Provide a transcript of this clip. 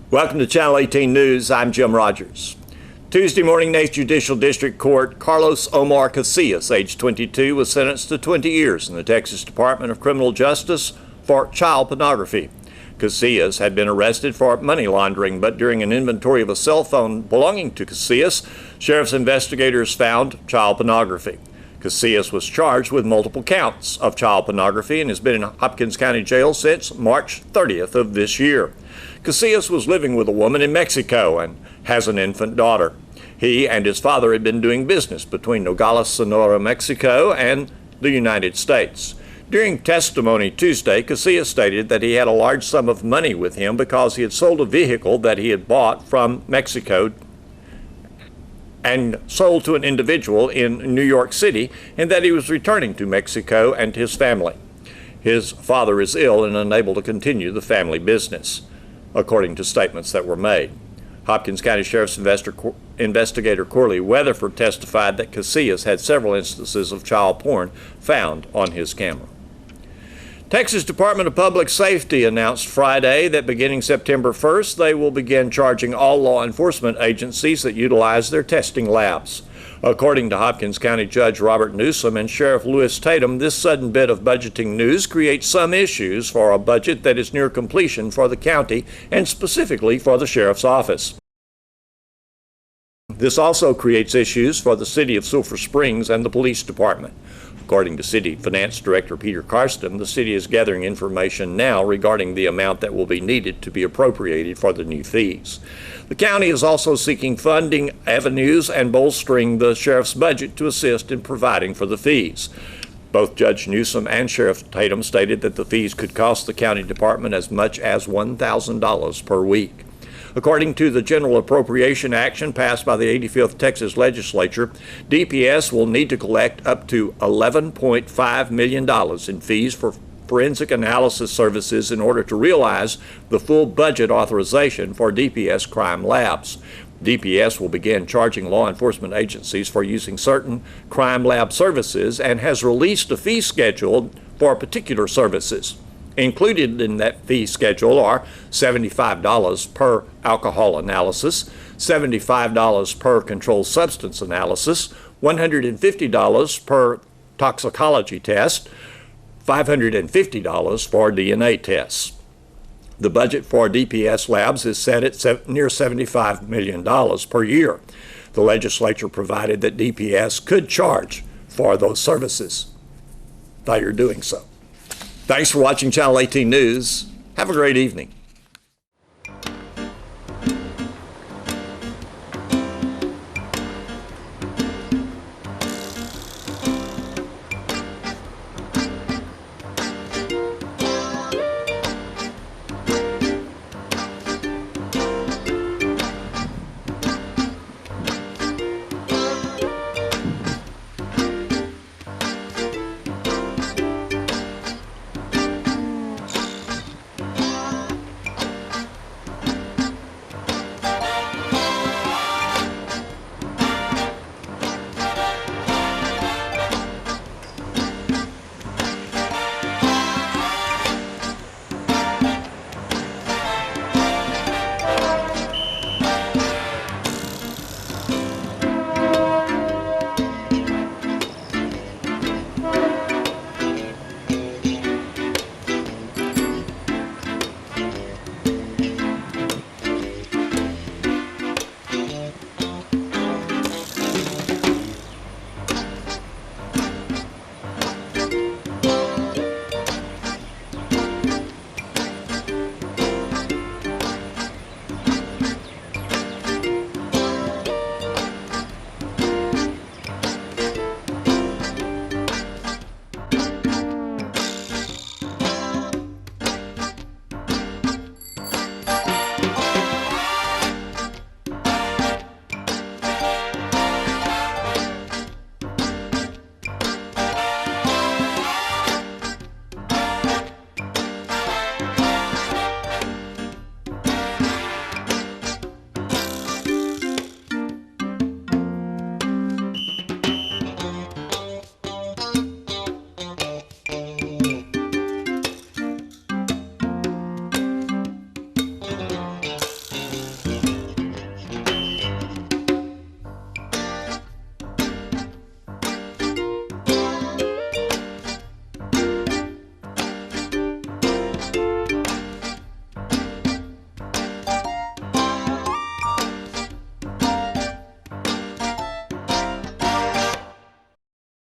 Welcome to Channel 18 News. I'm Jim Rogers. Tuesday morning, Nate's Judicial District Court, Carlos Omar Casillas, age 22, was sentenced to 20 years in the Texas Department of Criminal Justice for child pornography. Casillas had been arrested for money laundering, but during an inventory of a cell phone belonging to Casillas, sheriff's investigators found child pornography. Casillas was charged with multiple counts of child pornography and has been in Hopkins County Jail since March 30th of this year. Casillas was living with a woman in Mexico and has an infant daughter. He and his father had been doing business between Nogales, Sonora, Mexico, and the United States. During testimony Tuesday, Casillas stated that he had a large sum of money with him because he had sold a vehicle that he had bought from Mexico and sold to an individual in New York City, and that he was returning to Mexico and his family. His father is ill and unable to continue the family business, according to statements that were made. Hopkins County Sheriff's Investigator Corley Weatherford testified that Casillas had several instances of child porn found on his camera. Texas Department of Public Safety announced Friday that beginning September 1st, they will begin charging all law enforcement agencies that utilize their testing labs. According to Hopkins County Judge Robert Newsom and Sheriff Lewis Tatum, this sudden bit of budgeting news creates some issues for a budget that is near completion for the county and specifically for the sheriff's office. This also creates issues for the city of Sulphur Springs and the police department. According to City Finance Director Peter Karsten, the city is gathering information now regarding the amount that will be needed to be appropriated for the new fees. The county is also seeking funding avenues and bolstering the sheriff's budget to assist in providing for the fees. Both Judge Newsom and Sheriff Tatum stated that the fees could cost the county department as much as $1,000 per week. According to the General Appropriation Action passed by the 85th Texas Legislature, DPS will need to collect up to $11.5 million in fees for forensic analysis services in order to realize the full budget authorization for DPS crime labs. DPS will begin charging law enforcement agencies for using certain crime lab services and has released a fee schedule for particular services. Included in that fee schedule are $75 per alcohol analysis, $75 per controlled substance analysis, $150 per toxicology test, $550 for DNA tests. The budget for DPS labs is set at near $75 million per year. The legislature provided that DPS could charge for those services. Thought you're doing so. Thanks for watching Channel 18 News. Have a great evening.